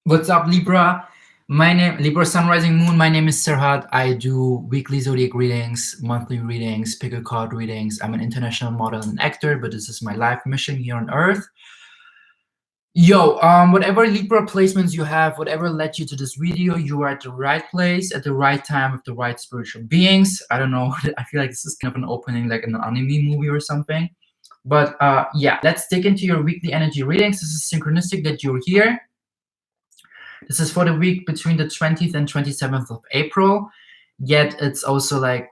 What's up, Libra? My name Libra Sun Rising Moon. My name is Serhat. I do weekly zodiac readings, monthly readings, pick a card readings. I'm an international model and actor, but this is my life mission here on Earth. Yo, whatever Libra placements you have, whatever led you to this video, you are at the right place at the right time with the right spiritual beings. I don't know. I feel like this is kind of an opening, like an anime movie or something. But yeah, let's dig into your weekly energy readings. This is synchronistic that you're here. This is for the week between the 20th and 27th of April. Yet it's also like,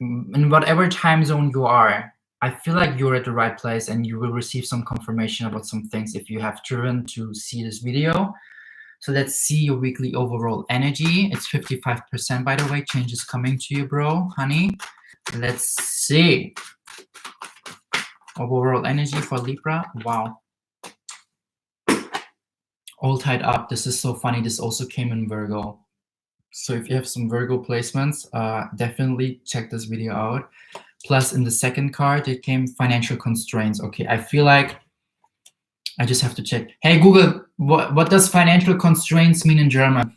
in whatever time zone you are, I feel like you're at the right place and you will receive some confirmation about some things if you have driven to see this video. So let's see your weekly overall energy. It's 55%, by the way. Change is coming to you, bro, honey. Let's see. Overall energy for Libra. Wow. All tied up. This is so funny. This also came in Virgo. So if you have some Virgo placements, definitely check this video out. Plus in the second card, it came financial constraints. Okay, I feel like I just have to check. Hey, Google, what does financial constraints mean in German?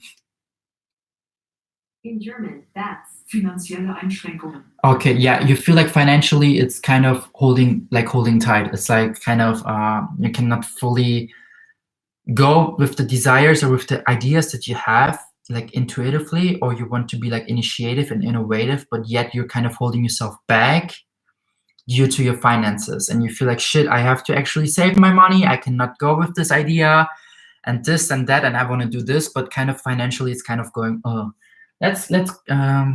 In German, that's finanzielle Einschränkungen. Okay, yeah, you feel like financially it's kind of holding tight. It's like kind of you cannot fully go with the desires or with the ideas that you have, like intuitively, or you want to be like initiative and innovative, but yet you're kind of holding yourself back due to your finances, and you feel like, shit, I have to actually save my money. I cannot go with this idea and this and that, and I want to do this, but kind of financially it's kind of going, oh, let's clarify.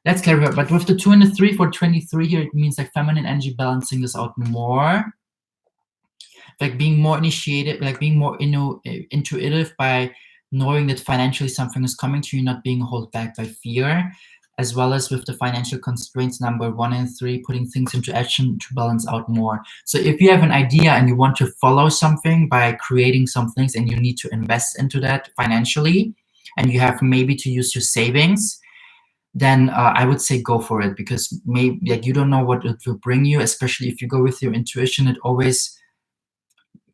But with the 2 and the 3 for 23 here, it means like feminine energy balancing this out more, like being more initiated, like being more intuitive by knowing that financially something is coming to you, not being held back by fear, as well as with the financial constraints number 1 and 3, putting things into action to balance out more. So if you have an idea and you want to follow something by creating some things and you need to invest into that financially, and you have maybe to use your savings, then I would say go for it, because maybe like you don't know what it will bring you, especially if you go with your intuition. It always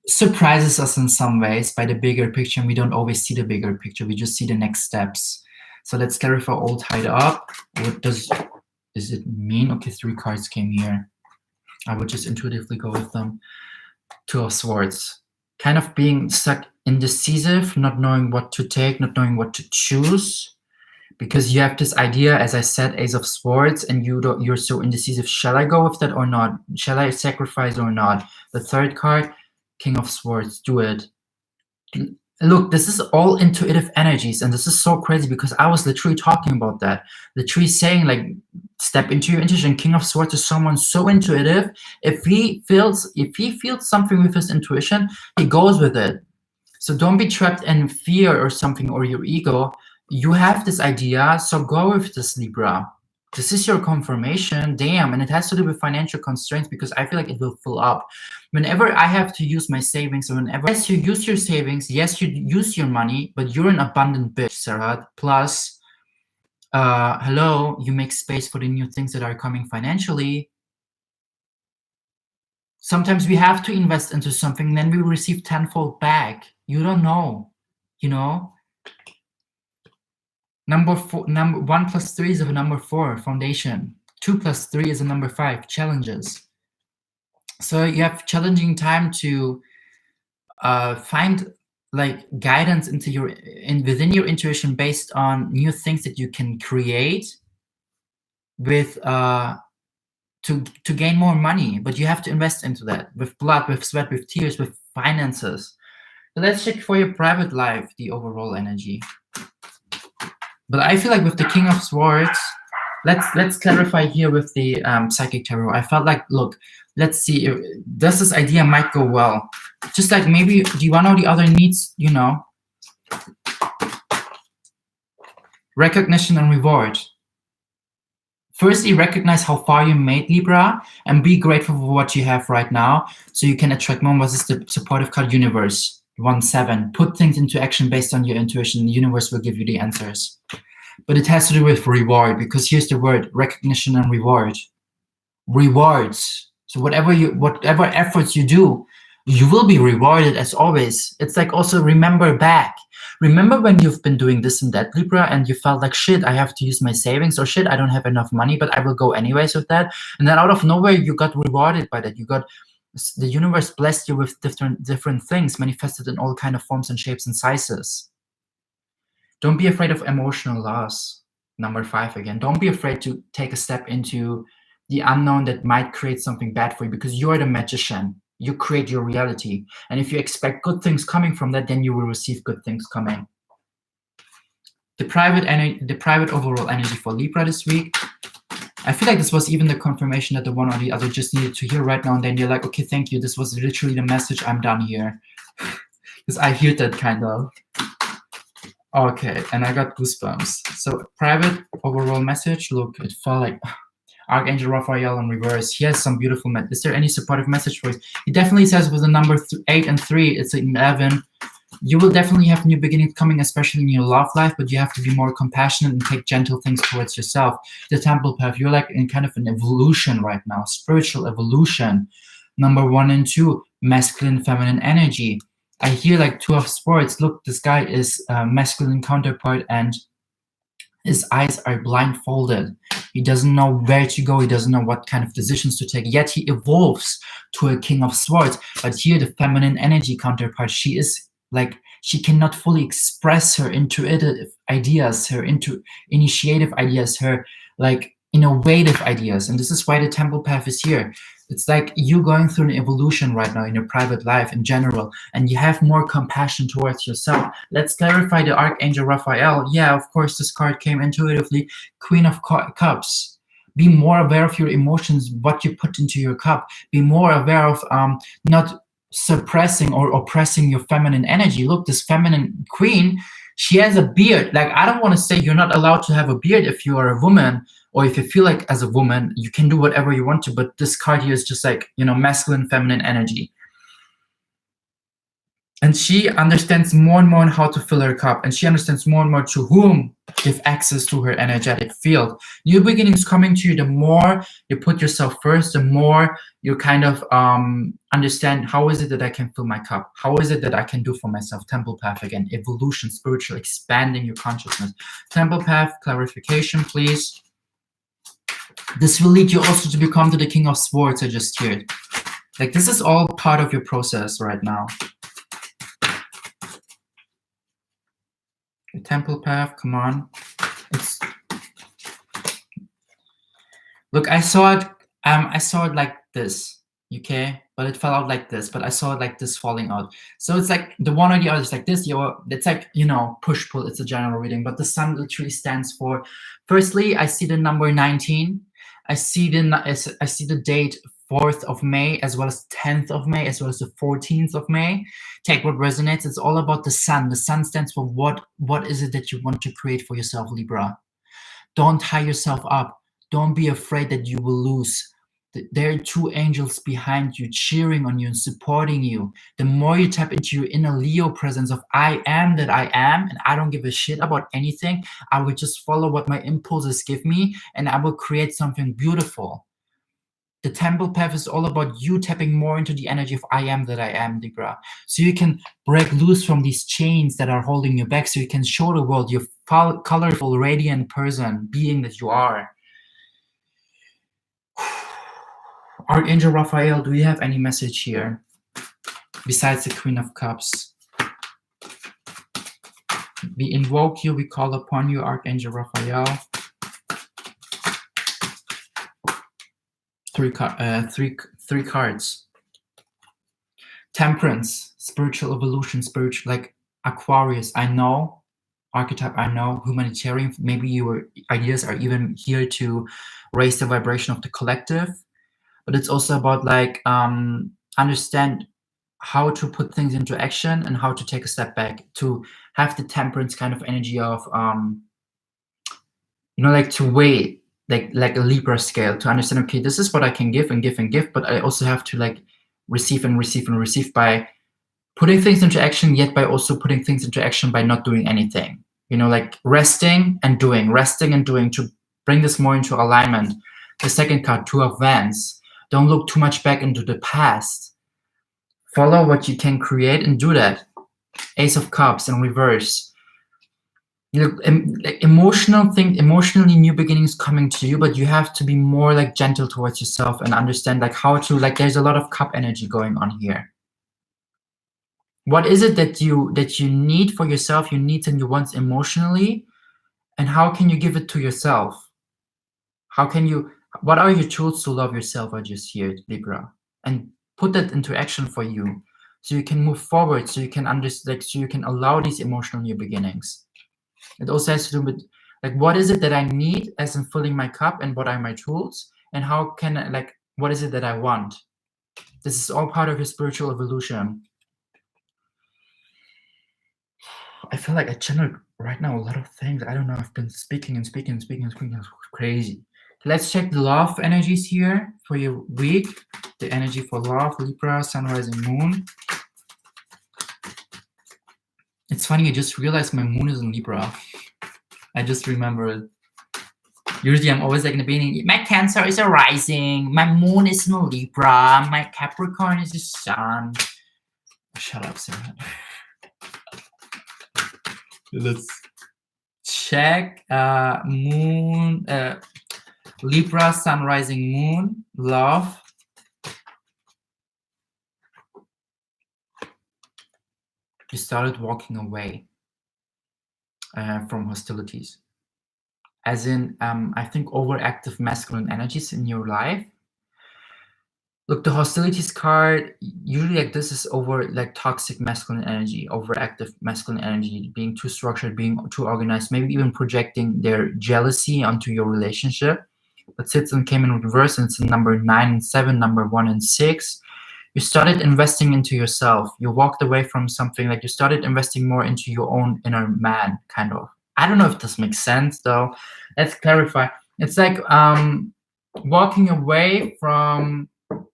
surprises us in some ways by the bigger picture, and we don't always see the bigger picture. We just see the next steps. So let's clarify. All tied up. What does it mean? Okay, 3 cards came here. I would just intuitively go with them. 2 of Swords. Kind of being stuck, indecisive, not knowing what to take, not knowing what to choose, because you have this idea, as I said, Ace of Swords, and you're so indecisive. Shall I go with that or not? Shall I sacrifice or not? The 3rd card, King of Swords. Do it. Look, this is all intuitive energies, and this is so crazy because I was literally talking about that. Literally saying, like, step into your intuition. King of Swords is someone so intuitive. If he feels something with his intuition, he goes with it. So don't be trapped in fear or something, or your ego. You have this idea, so go with this, Libra. This is your confirmation. Damn. And it has to do with financial constraints, because I feel like it will fill up. Whenever I have to use my savings, or whenever, yes, you use your savings, yes, you use your money, but you're an abundant bitch, Serhat. Plus, hello, you make space for the new things that are coming financially. Sometimes we have to invest into something, then we receive tenfold back. You don't know, you know? Number 1 plus 3 is a number 4, foundation. 2 plus 3 is a number 5, challenges. So you have challenging time to find like guidance into within your intuition, based on new things that you can create with to gain more money. But you have to invest into that with blood, with sweat, with tears, with finances. So let's check for your private life, the overall energy. But I feel like with the King of Swords, let's clarify here with the Psychic Tarot. I felt like, look, let's see, does this idea might go well? Just like, maybe, do you want to know the other needs, you know? Recognition and reward. Firstly, recognize how far you made, Libra, and be grateful for what you have right now, so you can attract more. What is the supportive card? Universe. 1-7. Put things into action based on your intuition. The universe will give you the answers. But it has to do with reward, because here's the word: recognition and reward. Rewards. So whatever efforts you do, You will be rewarded as always. It's like also remember back. Remember when you've been doing this and that, Libra, and you felt like, shit, I have to use my savings, or shit, I don't have enough money, but I will go anyways with that. And then out of nowhere, you got rewarded by that. You got, the universe blessed you with different things manifested in all kind of forms and shapes and sizes. Don't be afraid of emotional loss. Number 5 again. Don't be afraid to take a step into the unknown that might create something bad for you, because you're the magician. You create your reality. And if you expect good things coming from that, then you will receive good things coming. The private overall energy for Libra this week. I feel like this was even the confirmation that the one or the other just needed to hear right now. And then you're like, okay, thank you. This was literally the message. I'm done here. Because I hear that kind of. Okay, and I got goosebumps. So private overall message. Look, it felt like Archangel Raphael in reverse. He has some beautiful message. Is there any supportive message for it? He definitely says with the number 8 and 3, it's 11. You will definitely have new beginnings coming, especially in your love life, but you have to be more compassionate and take gentle things towards yourself. The temple path, you're like in kind of an evolution right now, spiritual evolution. Number 1 and 2, masculine, feminine energy. I hear like 2 of swords. Look, this guy is a masculine counterpart and his eyes are blindfolded. He doesn't know where to go. He doesn't know what kind of decisions to take. Yet he evolves to a king of swords. But here, the feminine energy counterpart, she is like, she cannot fully express her intuitive ideas, her initiative ideas, her like innovative ideas. And this is why the temple path is here. It's like you going through an evolution right now in your private life in general, and you have more compassion towards yourself. Let's clarify the Archangel Raphael. Yeah, of course, this card came intuitively. Queen of Cups. Be more aware of your emotions, what you put into your cup. Be more aware of not suppressing or oppressing your feminine energy. Look, this feminine queen, she has a beard. Like, I don't want to say you're not allowed to have a beard if you are a woman, or if you feel like as a woman, you can do whatever you want to, but this card here is just like, you know, masculine, feminine energy. And she understands more and more how to fill her cup, and she understands more and more to whom give access to her energetic field. New beginnings coming to you, the more you put yourself first, the more you kind of understand, how is it that I can fill my cup? How is it that I can do for myself? Temple path again, evolution, spiritual, expanding your consciousness. Temple path, clarification, please. This will lead you also to become the King of Swords I just heard. Like, this is all part of your process right now. The temple path, come on. Look, I saw it like this, okay? But it fell out like this, but I saw it like this falling out. So it's like the one or the other is like this. It's like, you know, push-pull. It's a general reading, but the sun literally stands for, firstly, I see the number 19. I see the date 4th of May, as well as 10th of May, as well as the 14th of May. Take what resonates. It's all about the sun. The sun stands for what is it that you want to create for yourself, Libra. Don't tie yourself up. Don't be afraid that you will lose. There are 2 angels behind you, cheering on you and supporting you. The more you tap into your inner Leo presence of I am that I am, and I don't give a shit about anything. I will just follow what my impulses give me, and I will create something beautiful. The temple path is all about you tapping more into the energy of I am that I am, Libra. So you can break loose from these chains that are holding you back, so you can show the world your colorful, radiant person, being that you are. Archangel Raphael, do you have any message here besides the Queen of Cups? We invoke you, we call upon you, Archangel Raphael. Three cards. Temperance, spiritual evolution, spiritual, like Aquarius. I know, archetype, I know, humanitarian. Maybe your ideas are even here to raise the vibration of the collective. But it's also about like understand how to put things into action and how to take a step back, to have the temperance kind of energy of you know, like to weigh like a Libra scale, to understand, okay, this is what I can give and give and give, but I also have to like receive and receive and receive by putting things into action, yet by also putting things into action by not doing anything. You know, like resting and doing to bring this more into alignment. The second card, 2 of Wands. Don't look too much back into the past. Follow what you can create and do that. Ace of Cups in reverse. Like emotionally new beginnings coming to you, but you have to be more like gentle towards yourself and understand like how to, like, there's a lot of cup energy going on here. What is it that you need for yourself, you need and you want emotionally, and how can you give it to yourself? How can you, what are your tools to love yourself? I just hear Libra, and put that into action for you, so you can move forward, so you can understand, like, so you can allow these emotional new beginnings. It also has to do with, like, what is it that I need as in filling my cup, and what are my tools, and how can I, like, what is it that I want? This is all part of your spiritual evolution. I feel like I channeled right now a lot of things. I don't know. I've been speaking. It's crazy. Let's check the love energies here for your week. The energy for love, Libra, Sun, Rising, Moon. It's funny, I just realized my moon is in Libra. I just remembered. Usually I'm always like in the beginning, my Cancer is a rising, my moon is in Libra, my Capricorn is the sun. Shut up, Serhat. Let's check moon, Libra, Sun, Rising, Moon, love. You started walking away from hostilities. As in, I think overactive masculine energies in your life. Look, the hostilities card, usually like this is over like toxic masculine energy, overactive masculine energy, being too structured, being too organized, maybe even projecting their jealousy onto your relationship. But Citizen came in reverse, and it's in number 9 and 7, number 1 and 6. You started investing into yourself. You walked away from something, like you started investing more into your own inner man, kind of. I don't know if this makes sense though. Let's clarify. It's like walking away from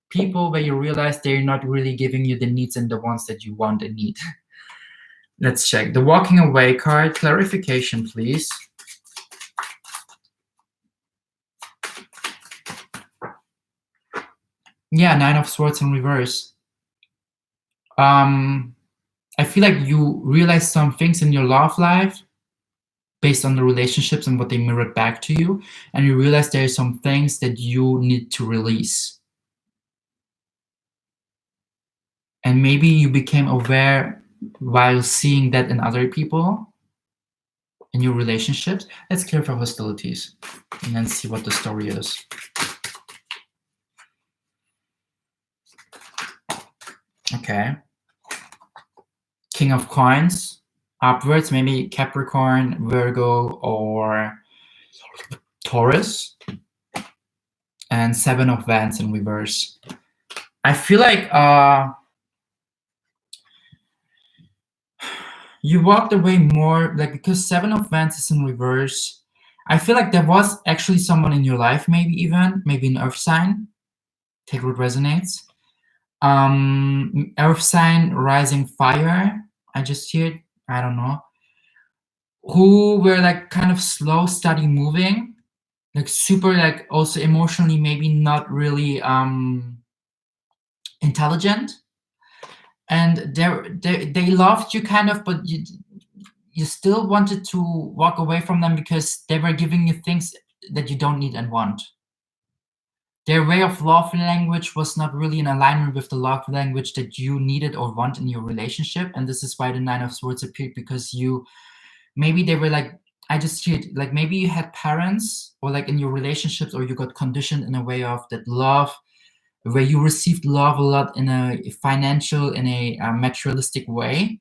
people where you realize they're not really giving you the needs and the wants that you want and need. Let's check. The walking away card, clarification, please. Yeah, 9 of Swords in reverse. I feel like you realize some things in your love life based on the relationships and what they mirrored back to you, and you realize there are some things that you need to release. And maybe you became aware while seeing that in other people, in your relationships. Let's clear for hostilities and then see what the story is. Okay. King of Coins, upwards, maybe Capricorn, Virgo, or Taurus. And 7 of Wands in reverse. I feel like you walked away more, like, because 7 of Wands is in reverse. I feel like there was actually someone in your life, maybe an earth sign. Take what resonates. Earth sign, rising fire. I just hear, I don't know. Who were like kind of slow, steady moving, like super, like also emotionally, maybe not really intelligent. And they loved you kind of, but you still wanted to walk away from them because they were giving you things that you don't need and want. Their way of love language was not really in alignment with the love language that you needed or want in your relationship. And this is why the 9 of Swords appeared, because maybe they were like, I just hear it, like maybe you had parents, or like in your relationships, or you got conditioned in a way of that love, where you received love a lot in a financial, in a materialistic way,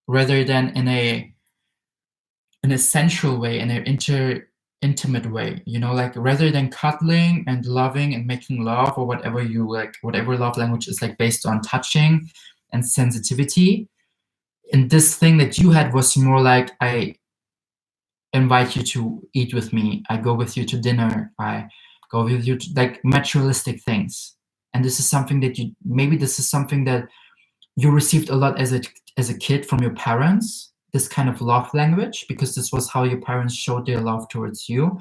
rather than in a sensual way, in an intimate way, you know, like rather than cuddling and loving and making love, or whatever you like, whatever love language is like based on touching and sensitivity. And this thing that you had was more like, I invite you to eat with me, I go with you to dinner, I go with you to, like, materialistic things. And this is something that you received a lot as a kid from your parents, this kind of love language, because this was how your parents showed their love towards you.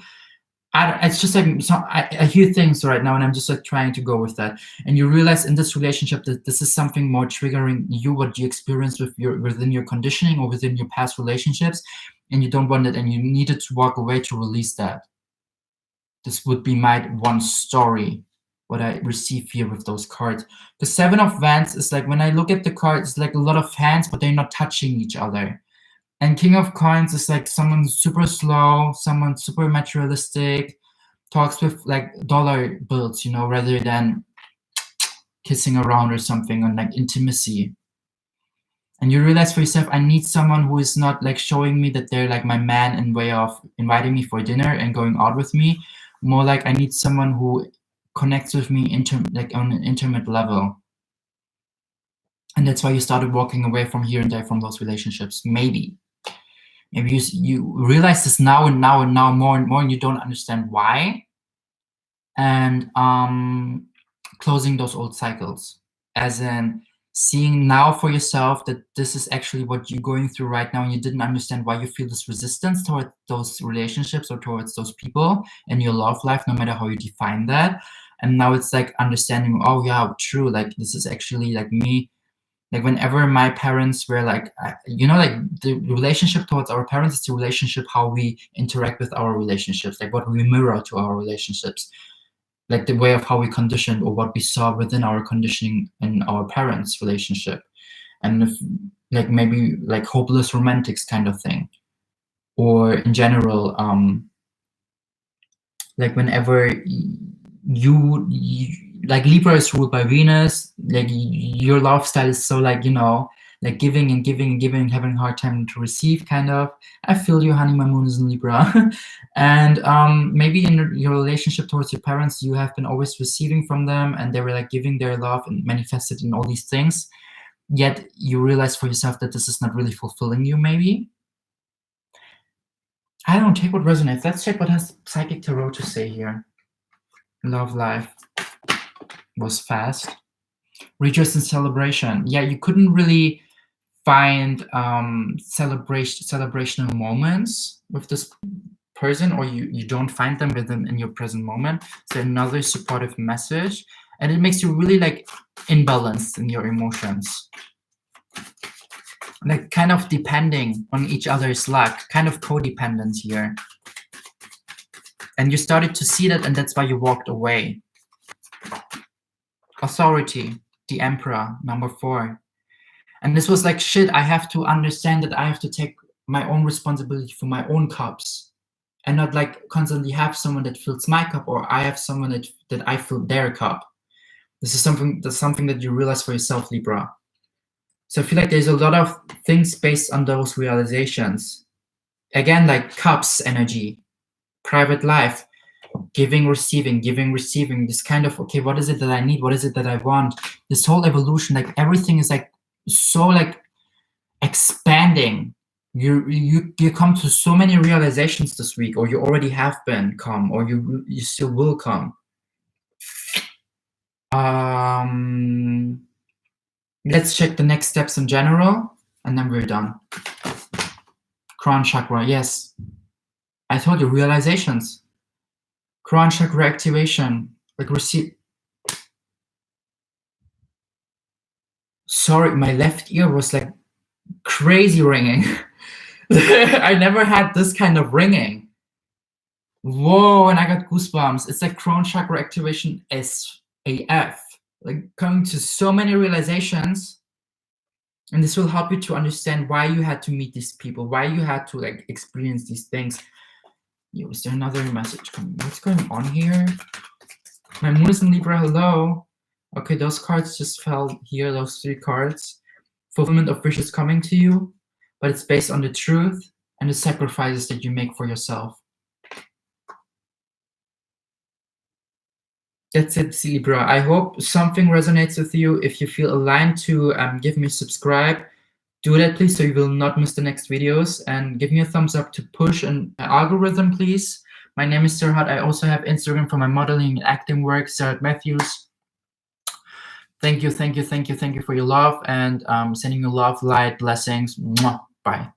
it's just like I hear things right now, and I'm just like trying to go with that. And you realize in this relationship that this is something more triggering you, what you experience within your conditioning or within your past relationships, and you don't want it, and you needed to walk away to release that. This would be my one story, what I receive here with those cards. The Seven of Wands is like, when I look at the cards, it's like a lot of hands, but they're not touching each other. And King of Coins is like someone super slow, someone super materialistic, talks with like dollar bills, you know, rather than kissing around or something, on like intimacy. And you realize for yourself, I need someone who is not like showing me that they're like my man in way of inviting me for dinner and going out with me. More like I need someone who connects with me like on an intimate level. And that's why you started walking away from here and there from those relationships. Maybe you realize this now and now and now more and more, and you don't understand why. And closing those old cycles, as in seeing now for yourself that this is actually what you're going through right now, and you didn't understand why you feel this resistance toward those relationships or towards those people in your love life, no matter how you define that. And now it's like understanding, oh yeah, true, like this is actually like me. Like whenever my parents were like, you know, like the relationship towards our parents is the relationship how we interact with our relationships, like what we mirror to our relationships, like the way of how we conditioned or what we saw within our conditioning in our parents' relationship. And if, like maybe like hopeless romantics kind of thing, or in general, like whenever you like Libra is ruled by Venus, like your love style is so like, you know, like giving and giving and giving, having a hard time to receive, kind of. I feel you, honey, my moon is in Libra. And maybe in your relationship towards your parents, you have been always receiving from them, and they were like giving their love and manifested in all these things. Yet you realize for yourself that this is not really fulfilling you, maybe. I don't take what resonates. Let's check what has Psychic Tarot to say here. Love life was fast. Rejoice and celebration. Yeah, you couldn't really find celebrational moments with this person, or you don't find them within in your present moment. So another supportive message, and it makes you really like imbalanced in your emotions, like kind of depending on each other's luck, kind of codependence here. And you started to see that, and that's why you walked away. Authority, the Emperor, number 4. And this was like, shit, I have to understand that I have to take my own responsibility for my own cups, and not like constantly have someone that fills my cup, or I have someone that I fill their cup. This is something that you realize for yourself, Libra. So I feel like there's a lot of things based on those realizations. Again, like cups energy, private life, giving, receiving, this kind of, okay, what is it that I need? What is it that I want? This whole evolution, like everything is like so like expanding. You come to so many realizations this week, or you already have been come, or you still will come. Let's check the next steps in general, and then we're done. Crown chakra, yes. I told you, realizations. Crown chakra activation, like receive. Sorry, my left ear was like crazy ringing. I never had this kind of ringing. Whoa, and I got goosebumps. It's like crown chakra activation SAF. Like coming to so many realizations. And this will help you to understand why you had to meet these people, why you had to like experience these things. Yo, is there another message coming? What's going on here? My moon is in Libra, hello. Okay, those cards just fell here, those 3 cards. Fulfillment of wishes coming to you, but it's based on the truth and the sacrifices that you make for yourself. That's it, Libra. I hope something resonates with you. If you feel aligned to give me a subscribe, do that, please, so you will not miss the next videos. And give me a thumbs up to push an algorithm, please. My name is Serhat. I also have Instagram for my modeling and acting work, Serhat Matthews. Thank you for your love, and sending you love, light, blessings. Mwah. Bye.